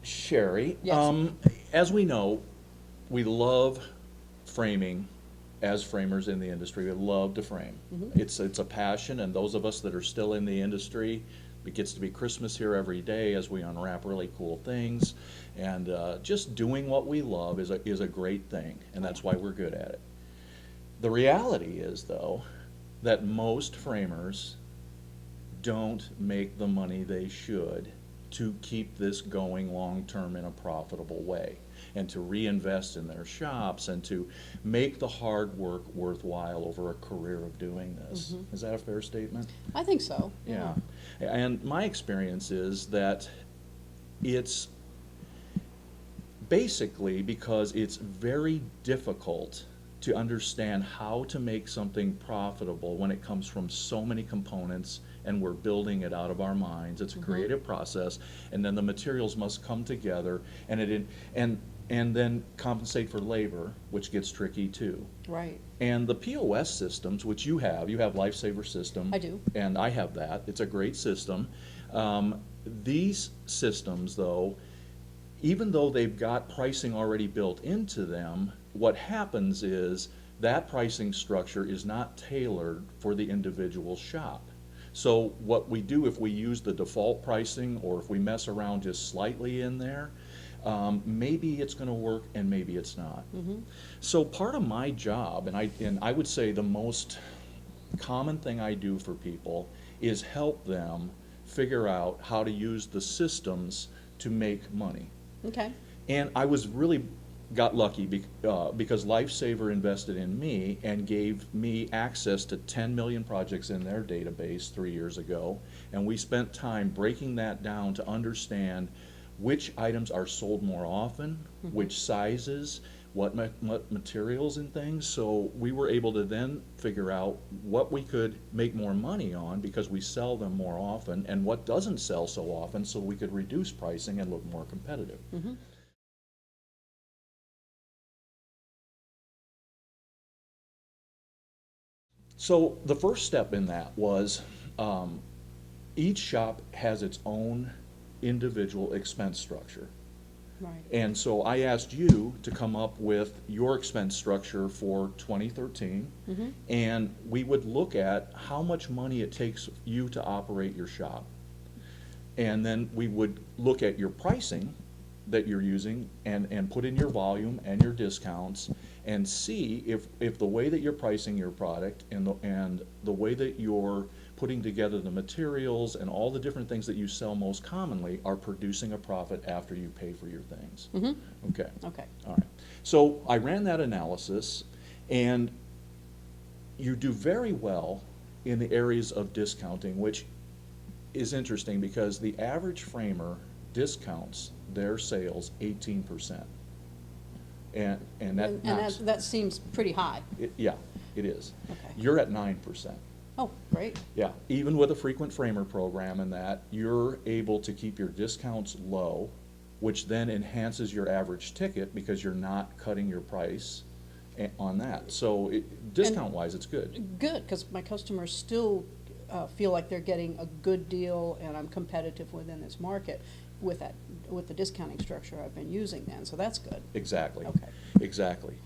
Sherry, Yes. as we know, we love framing as framers in the industry. We love to frame. It's a passion, and those of us that are still in the industry, it gets to be Christmas here every day as we unwrap really cool things. And just doing what we love is a great thing, and that's why we're good at it. The reality is, though, that most framers don't make the money they should to keep this going long-term in a profitable way, and to reinvest in their shops, and to make the hard work worthwhile over a career of doing this. Is that a fair statement? I think so. Yeah. And my experience is that it's basically because it's very difficult to understand how to make something profitable when it comes from so many components and we're building it out of our minds. It's a creative process, and then the materials must come together, and then compensate for labor, which gets tricky too. Right. And the POS systems, which you have Lifesaver system. I do. And I have that. It's a great system. These systems, though, even though they've got pricing already built into them, what happens is that pricing structure is not tailored for the individual shop. So what we do, if we use the default pricing, or if we mess around just slightly in there, maybe it's going to work and maybe it's not. So part of my job, and I would say the most common thing I do for people, is help them figure out how to use the systems to make money. Okay. And I got lucky because Lifesaver invested in me and gave me access to 10 million projects in their database 3 years ago. And we spent time breaking that down to understand which items are sold more often, which sizes, what materials and things. So we were able to then figure out what we could make more money on because we sell them more often, and what doesn't sell so often, so we could reduce pricing and look more competitive. So the first step in that was each shop has its own individual expense structure. Right. And so I asked you to come up with your expense structure for 2013, and we would look at how much money it takes you to operate your shop. And then we would look at your pricing that you're using and put in your volume and your discounts, and see if the way that you're pricing your product and the way that you're putting together the materials and all the different things that you sell most commonly are producing a profit after you pay for your things. Okay. Okay. All right. So I ran that analysis, and you do very well in the areas of discounting, which is interesting because the average framer discounts their sales 18%. And that And knocks- that seems pretty high. yeah, it is. Okay. You're at 9%. Oh, great. Yeah, even with a frequent framer program and that, you're able to keep your discounts low, which then enhances your average ticket because you're not cutting your price on that. So discount-wise, it's good. Good, because my customers still feel like they're getting a good deal, and I'm competitive within this market with the discounting structure I've been using then, so that's good. Exactly. Okay. Exactly.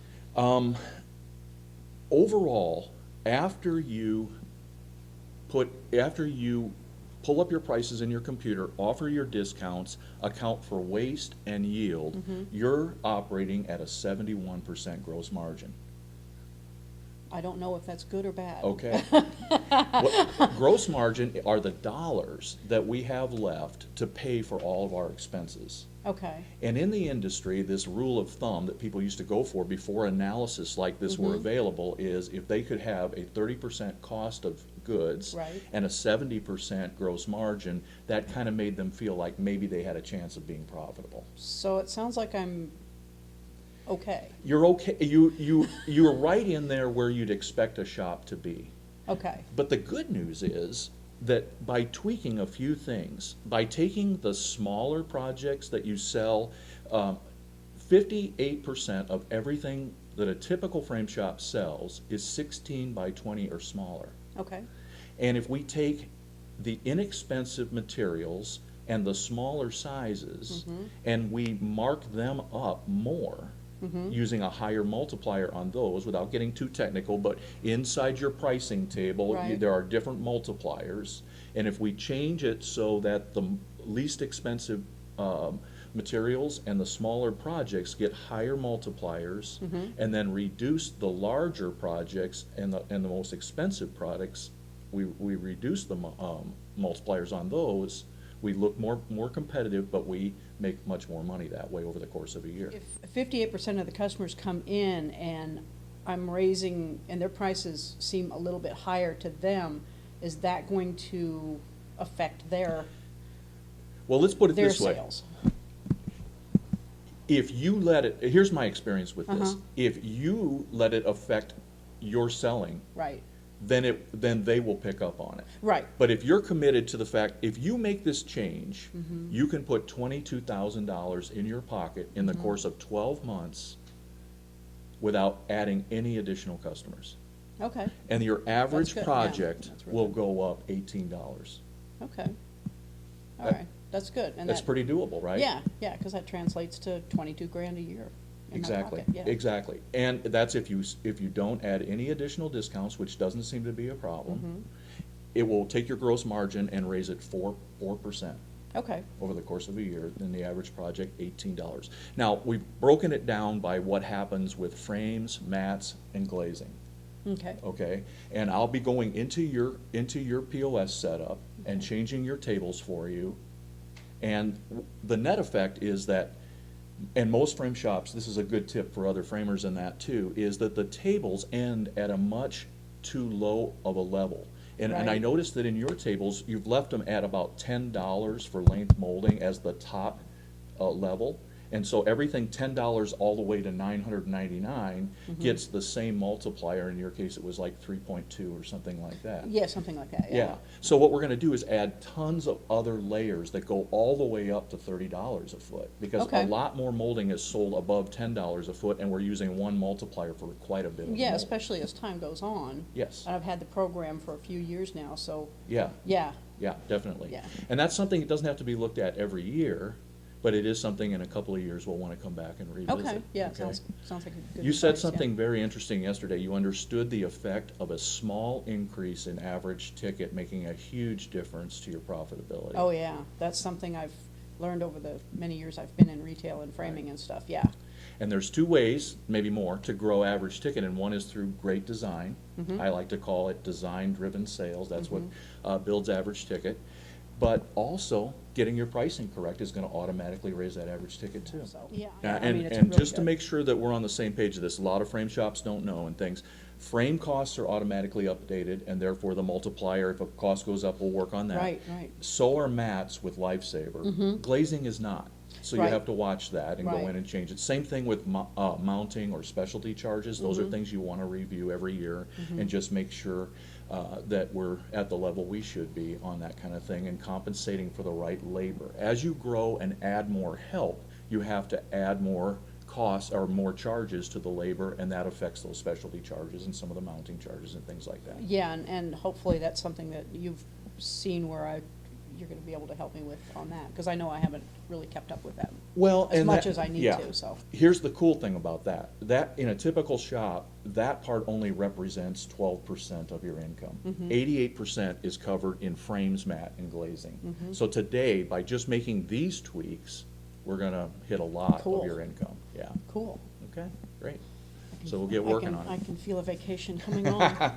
Overall, after you pull up your prices in your computer, offer your discounts, account for waste and yield, you're operating at a 71% gross margin. I don't know if that's good or bad. Okay. Gross margin are the dollars that we have left to pay for all of our expenses. Okay. And in the industry, this rule of thumb that people used to go for before analysis like this were available is if they could have a 30% cost of goods Right. and a 70% gross margin, that kind of made them feel like maybe they had a chance of being profitable. So it sounds like I'm okay. You're okay. You're right in there where you'd expect a shop to be. Okay. But the good news is that by tweaking a few things, by taking the smaller projects that you sell, 58% of everything that a typical frame shop sells is 16 by 20 or smaller. Okay. And if we take the inexpensive materials and the smaller sizes, Mm-hmm. and we mark them up more using a higher multiplier on those, without getting too technical, but inside your pricing table, Right. there are different multipliers. And if we change it so that the least expensive materials and the smaller projects get higher multipliers, and then reduce the larger projects and the most expensive products, we reduce the multipliers on those, we look more competitive, but we make much more money that way over the course of a year. If 58% of the customers come in and I'm raising, and their prices seem a little bit higher to them, is that going to affect their Well, let's put it their this way. sales? If you let it, here's my experience with this. Uh-huh. If you let it affect your selling, Right, then they will pick up on it. right, But if you're committed to the fact, if you make this change, Mm-hmm. you can put $22,000 in your pocket in the Mm-hmm. course of 12 months without adding any additional customers. okay, And your average good, yeah, project that's really will good. go up $18. okay. All That- right, that's good. And That's that- pretty doable, right? Yeah, yeah, because that translates to 22 grand a year in my Exactly, pocket, yeah. exactly. And that's if you don't add any additional discounts, which doesn't seem to be a Mm-hmm. problem. It will take your gross margin and raise it 4%. Okay, Over the course of a year, then the average project, $18. Now, we've broken it down by what happens with frames, mats, and glazing, okay, okay? And I'll be going into your POS setup and changing your tables for you. And the net effect is that, and most frame shops, this is a good tip for other framers in that too, is that the tables end at a much too low of a level. And I Right. noticed that in your tables, you've left them at about $10 for length molding as the top level. And so everything $10 all the way to $999 gets the same multiplier. In your case, it was like 3.2 or something like that. yeah, something like that, yeah. Yeah, so what we're gonna do is add tons of other layers that go all the way up to $30 a foot. Because a Okay. lot more molding is sold above $10 a foot, and we're using one multiplier for quite a bit of Yeah, mold. especially as time goes on. Yes. And I've had the program for a few years now, so, Yeah, yeah, yeah, definitely. Yeah. And that's something that doesn't have to be looked at every year, but it is something in a couple of years we'll wanna come back and revisit. okay, yeah, okay? sounds like a good You said advice, yeah. something very interesting yesterday. You understood the effect of a small increase in average ticket making a huge difference to your profitability. Oh, yeah, that's something I've learned over the many years I've been in retail and framing and stuff, yeah. And there's two ways, maybe more, to grow average ticket, and one is through great design. Mm-hmm. I like to call it design-driven sales. That's what builds average ticket. But also, getting your pricing correct is gonna automatically raise that average ticket too. So, yeah, Yeah, I mean, it's and really just to good. make sure that we're on the same page of this, a lot of frame shops don't know and things. Frame costs are automatically updated, and therefore the multiplier, if a cost goes up, we'll work on that. Right, right. So are mats with Lifesaver. Glazing is not. So you Right. have to watch that and go Right. in and change it. Same thing with mounting or specialty charges. Those are things you wanna review every year and just make sure that we're at the level we should be on that kind of thing, and compensating for the right labor. As you grow and add more help, you have to add more costs or more charges to the labor, and that affects those specialty charges and some of the mounting charges and things like that. Yeah, and hopefully that's something that you've seen where you're gonna be able to help me with on that, because I know I haven't really kept up with that Well, as and much that- as I need yeah. to, so. Here's the cool thing about that. That, in a typical shop, that part only represents 12% of your income. 88% is covered in frames, mat, and glazing. So today, by just making these tweaks, we're gonna hit a lot of Cool. your income. Yeah, Cool. okay, great. So we'll get working on I it. can feel a vacation coming on.